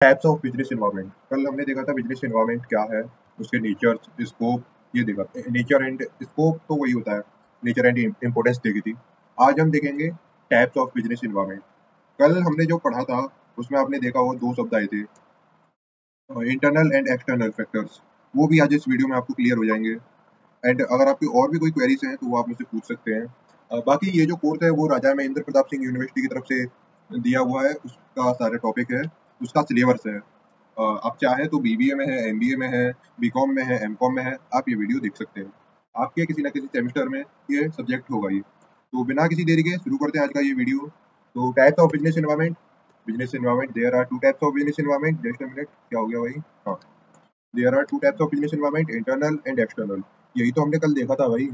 Types of business environment. कल हमने देखा था बिजनेस इन्वायरमेंट क्या है, उसके नेचर, स्कोप, ये देखा। नेचर एंड स्कोप तो वही होता है, नेचर एंड इम्पोर्टेंस देखी थी। आज हम देखेंगे टाइप्स ऑफ बिजनेस इन्वायरमेंट। कल हमने जो पढ़ा था उसमें आपने देखा वो दो शब्द आए थे, इंटरनल एंड एक्सटर्नल फैक्टर्स। वो भी आज इस वीडियो में आपको क्लियर हो जाएंगे। एंड अगर आपकी और भी कोई क्वेरीज हैं तो वो आप मुझसे पूछ सकते हैं। बाकी ये जो कोर्स है वो राजा महेंद्र प्रताप सिंह यूनिवर्सिटी की तरफ से दिया हुआ है, उसका सारा टॉपिक है, उसका सिलेबस है। आप चाहे तो बीबीए में है, एमबीए में है, बीकॉम में है, एमकॉम में है, आप ये वीडियो देख सकते हैं। आपके किसी ना किसी सेमेस्टर में ये सब्जेक्ट होगा ही। तो बिना किसी देरी के शुरू करते हैं आज का ये वीडियो। तो types of business environment. Business environment, there are two types of business environment. Just a minute, क्या हो गया भाई? हाँ, there are two types of business environment, internal and external. यही तो हमने कल देखा था भाई।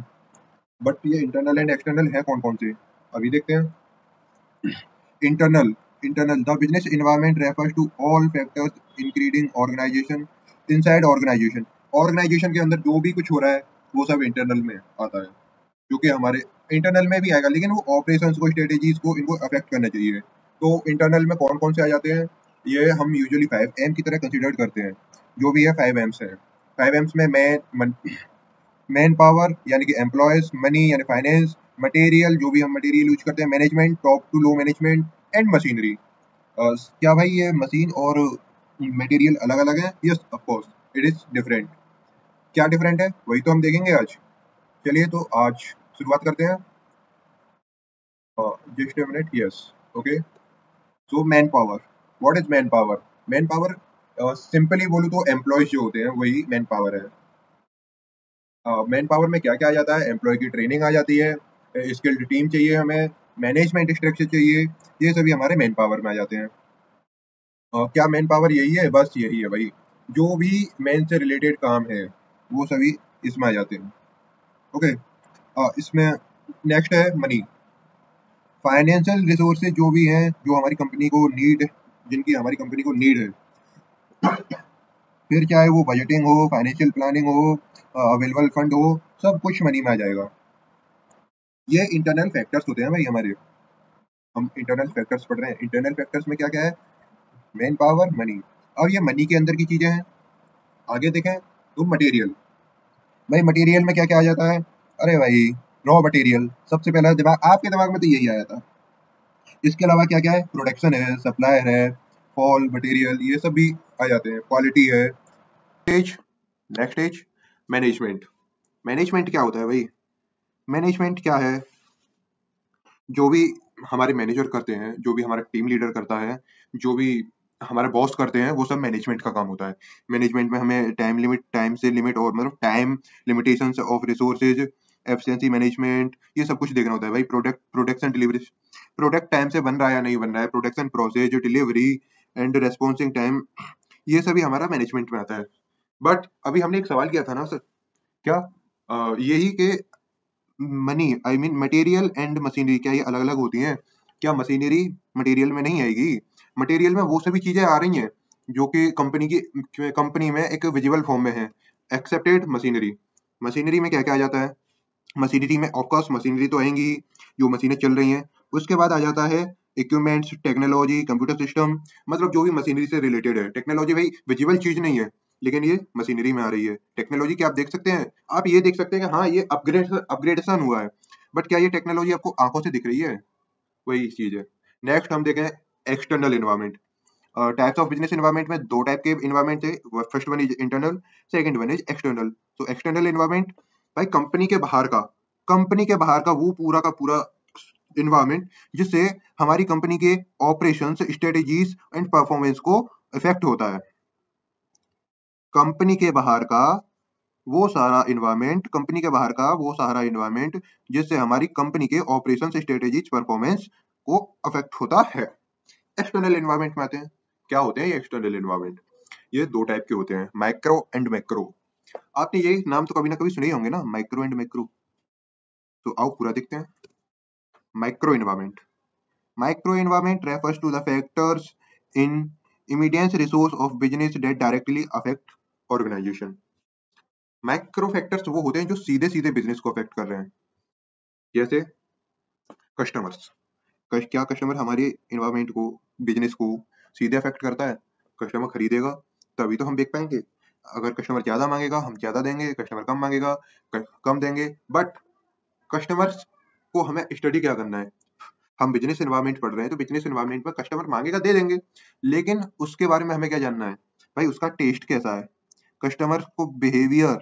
बट ये इंटरनल एंड एक्सटर्नल है कौन कौन से, अभी देखते हैं। Internal, the business environment refers to all factors including organization, inside organization। Organization के अंदर जो भी कुछ हो रहा है वो सब इंटरनल में आता है, जो कि हमारे इंटरनल में भी आएगा, लेकिन वो ऑपरेशंस को, स्ट्रेटेजीज को, इनको अफेक्ट करना चाहिए। तो इंटरनल में कौन कौन से आ जाते हैं, ये हम यूजुअली 5 एम की तरह कंसिडर करते हैं। जो भी है 5 एम्स है। 5 एम्स में मैन पावर यानी कि एम्प्लॉयज, मनी यानी फाइनेंस, मटेरियल जो भी हम मटेरियल यूज करते हैं, management, top to low management, and machinery. क्या भाई ये मशीन और मटेरियल अलग अलग है? Yes of course, it is different. क्या डिफरेंट है वही तो हम देखेंगे आज। चलिए तो आज शुरुआत करते हैं। Just a minute, yes, okay. So man power, what is man power? Man power simply बोलूँ तो एम्प्लॉयज जो होते हैं वही मैन पावर है। मैन पावर में क्या क्या आ जाता है? एम्प्लॉय की ट्रेनिंग आ जाती है, स्किल्ड टीम चाहिए हमें, मैनेजमेंट स्ट्रक्चर चाहिए, ये सभी हमारे मैन पावर में आ जाते हैं। क्या मैन पावर यही है? बस यही है भाई। जो भी मैन से रिलेटेड काम है वो सभी इसमें आ जाते हैं। ओके। इसमें नेक्स्ट है मनी। फाइनेंशियल रिसोर्सेज जो भी हैं, जो हमारी कंपनी को नीड, जिनकी हमारी कंपनी को नीड है, फिर चाहे वो बजटिंग हो, फाइनेंशियल प्लानिंग हो, अवेलेबल फंड हो, सब कुछ मनी में आ जाएगा। ये इंटरनल फैक्टर्स होते हैं भाई हमारे। हम इंटरनल फैक्टर्स पढ़ रहे हैं। इंटरनल फैक्टर्स में क्या क्या है? Man power, money. और ये मनी के अंदर की चीजें हैं। आगे देखें तो मटेरियल। भाई मटेरियल में क्या क्या आ जाता है? अरे भाई, रॉ मटेरियल सबसे पहला दिमाग, आपके दिमाग में तो यही आया था। इसके अलावा क्या क्या है? प्रोडक्शन है, सप्लायर है, फॉल मटेरियल, ये सब भी आ जाते हैं, क्वालिटी है। Stage, next stage, management. Management क्या होता है भाई? मैनेजमेंट क्या है? जो भी हमारे मैनेजर करते हैं, जो भी हमारा टीम लीडर करता है, जो भी हमारे बॉस करते हैं, वो सब मैनेजमेंट का काम होता है। मैनेजमेंट में हमें टाइम लिमिट, टाइम से लिमिट, और मतलब time limitations of resources, efficiency management, ये सब कुछ देखना होता है भाई। प्रोडक्शन डिलीवरी, प्रोडक्ट टाइम से बन रहा है या नहीं बन रहा है, production process, delivery and responsing time, ये सभी हमारा मैनेजमेंट में आता है। बट अभी हमने एक सवाल किया था ना सर, क्या यही के money, I mean material and machinery, क्या ये अलग अलग होती हैं? क्या मशीनरी मटेरियल में नहीं आएगी? मटेरियल में वो सभी चीजें आ रही हैं जो कि कंपनी में एक विजिबल फॉर्म में है, एक्सेप्टेड मशीनरी। मशीनरी में क्या क्या आ जाता है? मशीनरी में ऑफकोर्स मशीनरी तो आएंगी ही, जो मशीनें चल रही हैं। उसके बाद आ जाता है इक्विपमेंट्स, टेक्नोलॉजी, कंप्यूटर सिस्टम, मतलब जो भी मशीनरी से रिलेटेड है। टेक्नोलॉजी भाई विजिबल चीज नहीं है, लेकिन ये मशीनरी में आ रही है। टेक्नोलॉजी क्या आप देख सकते हैं? आप ये देख सकते हैं कि हाँ ये अपग्रेडेशन हुआ है, बट क्या ये टेक्नोलॉजी आपको आंखों से दिख रही है? वही चीज है। नेक्स्ट हम देखें external environment. Types of business environment में दो टाइप के इन्वायरमेंट है। First one is internal, second one is external. तो एक्सटर्नल इन्वायरमेंट भाई कंपनी के बाहर का, कंपनी के बाहर का वो पूरा का पूरा इन्वायरमेंट जिससे हमारी कंपनी के ऑपरेशंस, स्ट्रेटेजीज एंड परफॉर्मेंस को इफेक्ट होता है। कंपनी के बाहर का वो सारा इन्वायरमेंट, कंपनी के बाहर का वो सारा इन्वायरमेंट जिससे हमारी कंपनी के ऑपरेशन, स्ट्रेटेजीज, परफॉर्मेंस को अफेक्ट होता है। एक्सटर्नल इन्वायरमेंट में आते हैं। क्या होते हैं ये एक्सटर्नल इन्वायरमेंट? ये दो टाइप के होते हैं, माइक्रो एंड मैक्रो। आपने ये नाम तो कभी ना कभी सुने ही होंगे ना, माइक्रो एंड मैक्रो। तो आओ पूरा देखते हैं। Micro environment. Micro environment refers to the factors in immediate resource of business that directly affect organization। Micro factors वो होते हैं जो सीधे सीधे बिजनेस को अफेक्ट कर रहे हैं। जैसे कस्टमर्स, क्या कस्टमर हमारे इन्वायरमेंट को, बिजनेस को सीधे अफेक्ट करता है? कस्टमर खरीदेगा तभी तो हम बेच पाएंगे। अगर कस्टमर ज्यादा मांगेगा हम ज्यादा देंगे, कस्टमर कम मांगेगा कम देंगे। बट कस्टमर्स को हमें स्टडी क्या करना है, हम बिजनेस एनवायरनमेंट पढ़ रहे हैं तो बिजनेस एनवायरनमेंट में कस्टमर मांगेगा दे देंगे, लेकिन उसके बारे में हमें क्या जानना है भाई, उसका टेस्ट कैसा है, कस्टमर को बिहेवियर,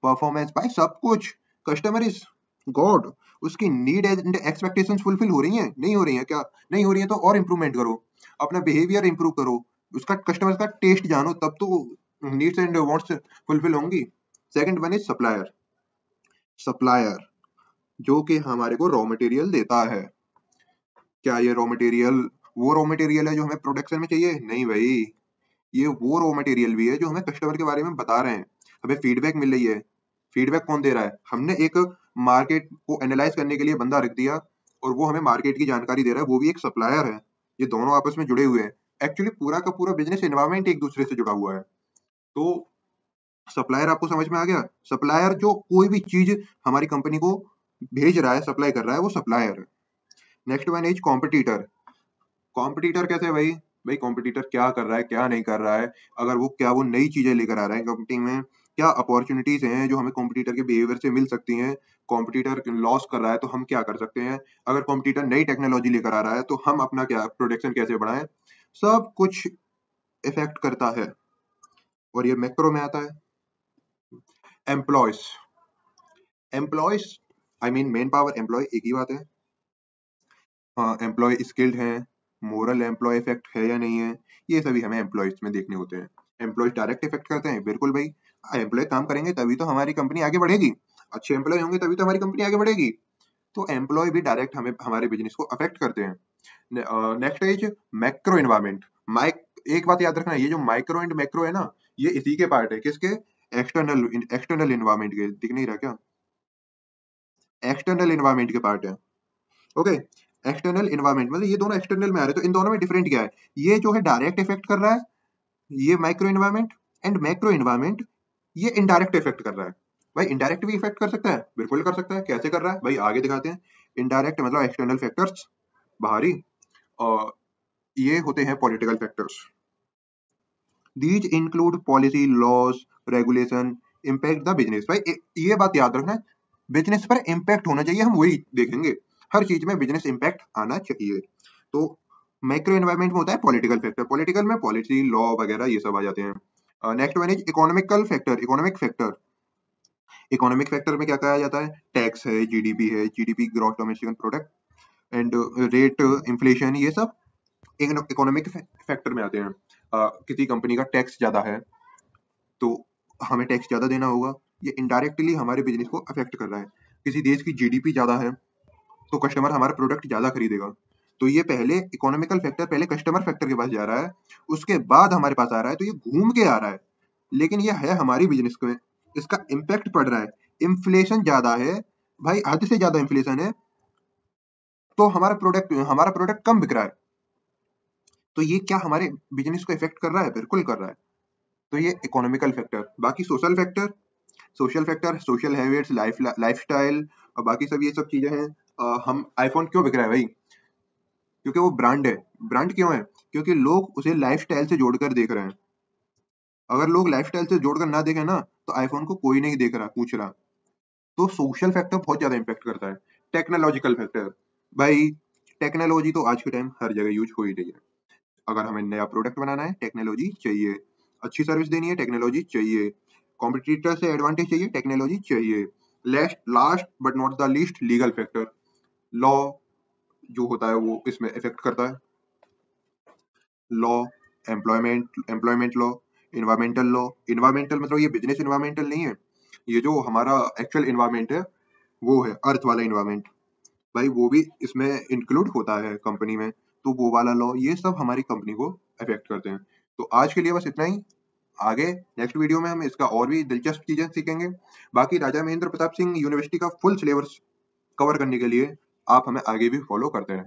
परफॉर्मेंस, भाई सब कुछ। कस्टमर इज गॉड, उसकी नीड एंड एक्सपेक्टेशंस फुलफिल हो रही हैं नहीं हो रही हैं, क्या नहीं हो रही है तो और इंप्रूवमेंट करो, अपना बिहेवियर इंप्रूव करो, उसका कस्टमर का टेस्ट जानो, तब तो नीड्स एंड वांट्स फुलफिल होंगी। Second one is supplier. Supplier जो कि हमारे को रॉ मटेरियल देता है। क्या ये रॉ मटेरियल वो रॉ मटेरियल है जो हमें प्रोडक्शन में चाहिए? नहीं भाई, ये वो रॉ मटेरियल भी है जो हमें कस्टमर के बारे में बता रहे हैं, हमें फीडबैक मिल रही है। फीडबैक कौन दे रहा है? हमने एक मार्केट को एनालाइज करने के लिए बंदा रख दिया और वो हमें मार्केट की जानकारी दे रहा है, वो भी एक सप्लायर है। ये दोनों आपस में जुड़े हुए हैं। एक्चुअली पूरा का पूरा बिजनेस एनवायरनमेंट एक दूसरे से जुड़ा हुआ है। तो सप्लायर आपको समझ में आ गया? सप्लायर जो कोई भी चीज हमारी कंपनी को भेज रहा है, सप्लाई कर रहा है, वो सप्लायर है। Next one is competitor. Competitor कैसे है भाई? भाई कॉम्पिटिटर क्या कर रहा है, क्या नहीं कर रहा है, अगर वो नई चीजें लेकर आ रहा है कंपनी में, क्या अपॉर्चुनिटीज हैं जो हमें कॉम्पिटिटर के बिहेवियर से मिल सकती हैं, कॉम्पिटिटर लॉस कर रहा है तो हम क्या कर सकते हैं, अगर कॉम्पिटिटर नई टेक्नोलॉजी लेकर आ रहा है तो हम अपना क्या प्रोडक्शन कैसे बढ़ाएं, सब कुछ इफेक्ट करता है। और ये मैक्रो में आता है। Employees, employees I mean man power, employee एक ही बात है। एम्प्लॉय स्किल्ड है, मोरल एम्प्लॉय इफेक्ट है या नहीं है, ये सभी हमें एम्प्लॉयज में देखने होते हैं। एम्प्लॉयज डायरेक्ट इफेक्ट करते हैं, बिल्कुल भाई, एम्प्लॉय काम करेंगे तभी तो हमारी कंपनी आगे बढ़ेगी, अच्छे एम्प्लॉय होंगे तभी तो हमारी कंपनी आगे बढ़ेगी। तो एम्प्लॉय भी डायरेक्ट हमें हमारे बिजनेस को अफेक्ट करते हैं। Next is macro environment. माइक एक बात याद रखना, ये जो माइक्रो एंड मैक्रो है ना, ये इसी के पार्ट है। किसके? एक्सटर्नल एनवायरमेंट के। दिख नहीं रहा क्या? एक्सटर्नल एनवायरमेंट के पार्ट है। ओके, एक्सटर्नल एनवायरमेंट मतलब ये दोनों एक्सटर्नल में आ रहे हैं, तो इन दोनों में डिफरेंट क्या है? ये जो है डायरेक्ट इफेक्ट कर रहा है, ये micro environment, and macro environment ये इनडायरेक्ट इफेक्ट कर रहा है। भाई इनडायरेक्ट भी इफेक्ट कर सकता है, बिल्कुल कर सकता है। कैसे कर रहा है भाई, आगे दिखाते हैं। इनडायरेक्ट मतलब एक्सटर्नल फैक्टर्स, बाहरी, और ये होते हैं political factors. These include policy, laws, regulation impact the business. भाई ये बात याद रखना, बिजनेस पर इम्पैक्ट होना चाहिए, हम वही देखेंगे। हर चीज में बिजनेस इम्पैक्ट आना चाहिए। तो मैक्रो एनवायरमेंट में होता है पॉलिटिकल फैक्टर, पॉलिटिकल में पॉलिसी, लॉ वगैरह ये सब आ जाते हैं। Next one is economical factor. Economic factor, economic factor में क्या कहा जाता है? टैक्स है, जीडीपी है, GDP gross domestic product, and rate, inflation, ये सब इकोनॉमिक फैक्टर में आते हैं। किसी कंपनी का टैक्स ज्यादा है तो हमें टैक्स ज्यादा देना होगा, ये इनडायरेक्टली हमारे बिजनेस को अफेक्ट कर रहा है। किसी देश की जीडीपी ज्यादा है तो कस्टमर हमारा प्रोडक्ट ज्यादा खरीदेगा। तो ये पहले इकोनॉमिकल फैक्टर पहले कस्टमर फैक्टर के पास जा रहा है, उसके बाद हमारे पास आ रहा है, तो ये घूम के आ रहा है। लेकिन ये है हमारी बिजनेस में, इसका इम्पैक्ट पड़ रहा है। इन्फ्लेशन ज्यादा है भाई, हद से ज्यादा इन्फ्लेशन है, तो हमारा प्रोडक्ट कम बिक रहा है। तो ये क्या हमारे बिजनेस को इफेक्ट कर रहा है? बिल्कुल कर रहा है। तो ये इकोनॉमिकल फैक्टर। बाकी social factor, social habits, lifestyle और बाकी सब ये सब चीजें हैं। हम आईफोन क्यों बिक रहा है भाई? क्योंकि वो ब्रांड है। ब्रांड क्यों है? क्योंकि लोग उसे लाइफस्टाइल से जोड़कर देख रहे हैं। अगर लोग लाइफस्टाइल से जोड़कर ना देखें ना, तो आईफोन को कोई नहीं देख रहा, पूछ रहा। तो सोशल फैक्टर बहुत ज्यादा इम्पैक्ट करता है। टेक्नोलॉजिकल फैक्टर, भाई टेक्नोलॉजी तो आज के टाइम हर जगह यूज हो ही रही है। अगर हमें नया प्रोडक्ट बनाना है, टेक्नोलॉजी चाहिए। अच्छी सर्विस देनी है, टेक्नोलॉजी चाहिए। कॉम्पिटिटर से एडवांटेज चाहिए, टेक्नोलॉजी चाहिए। Last but not the least, legal factor. Law जो होता है वो इसमें इफेक्ट करता है। Law, employment law, environmental law. Environmental मतलब ये बिजनेस इन्वायरमेंटल नहीं है, ये जो हमारा एक्चुअल इन्वायरमेंट है वो है अर्थ वाला इन्वायरमेंट। भाई वो भी इसमें इंक्लूड होता है कंपनी में। तो वो वाला लॉ, ये सब हमारी कंपनी को अफेक्ट करते हैं। तो आज के लिए बस इतना ही। आगे नेक्स्ट वीडियो में हम इसका और भी दिलचस्प चीजें सीखेंगे। बाकी राजा महेंद्र प्रताप सिंह यूनिवर्सिटी का फुल सिलेबस कवर करने के लिए आप हमें आगे भी फॉलो करते रहें।